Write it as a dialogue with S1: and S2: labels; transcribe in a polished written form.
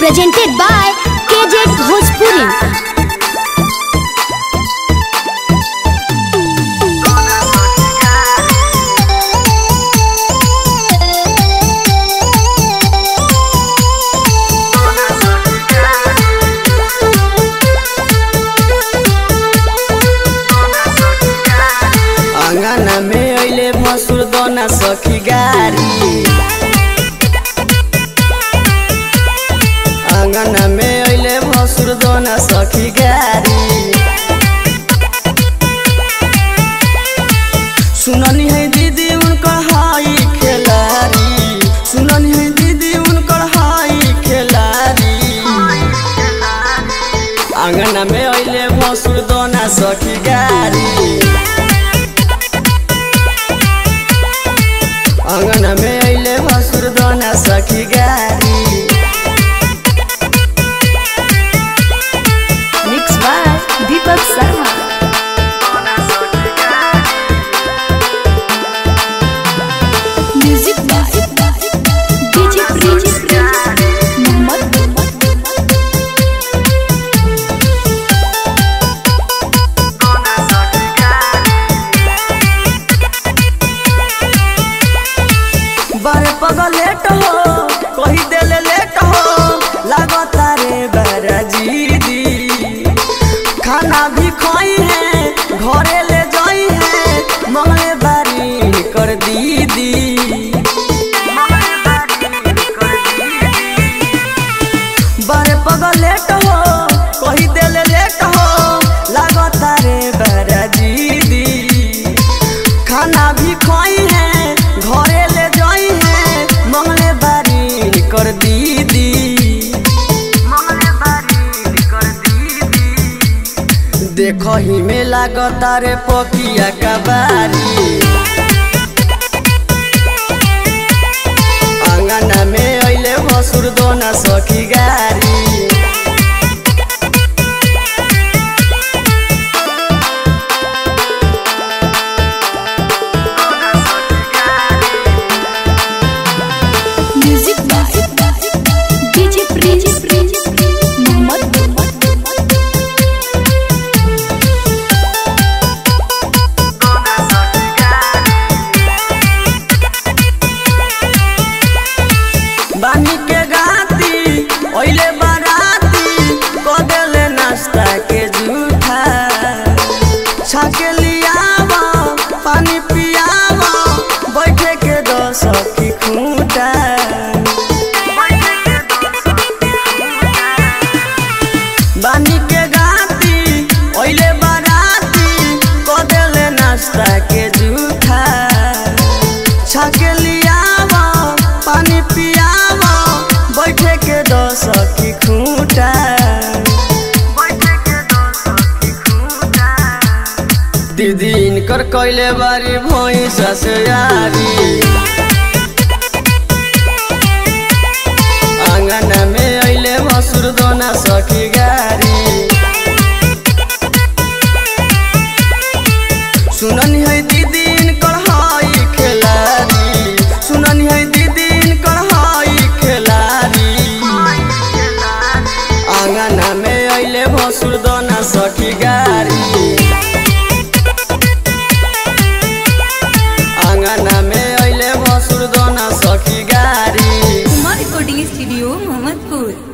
S1: presented by KJ Bhojpuri.
S2: आंगन में अइले भसुर दोना सखी गारी। आंगन में अइले भसुर दोना सखी गारी। सुननी है दीदी उनकर हाई खेलारी। सुननी है दीदी उनकर हाई खेलारी। आंगन में अइले भसुर दोना सखी गारी। आंगन में अइले भसुर दोना सखी गारी।
S1: Mixed by Deepak Sharma. Music by DJ Prince Mohammed.
S2: बारे पगलेट हो कही देले लेट हो लागता रे बराजीदी। खाना भी खाई है घरे ले जाई है मंगले बारी कर दीदी। बारे पगलेट हो कही देले लेट हो लागता रे बराजीदी। खाना भी खाई है घरे ले जाई है मंगले बारी कर दीदी। देखो ही में लागता रे पकिया का बारी। आंगन में अइले भसुर दोना सखी गारी।
S1: Music by DJ Prince Mohammed.
S2: बानी के गाती ओइले बाराती को देले नाश्ता के झूठा। छाके लियावा पानी पियावा बैठे के दो सखी खूंटा। बानी के गाती ओइले बाराती को देले नाश्ता के झूठा। छाके लियावा पानी पियावा बैठे के दो सखी खूंटा। दीदी इनकर कैले बारी भैंसा से यारी। आंगन में अइले भसुर दोना सखी गारी। सुननी है दीदी इनकर हाई खेलारी। सुननी है दीदी इनकर हाई खेलारी। आंगन में अइले भसुर दोना सखी गारी। आंगन में अइले भसुर दोना सखी गारी।
S1: Recording Studio Mohammadpur.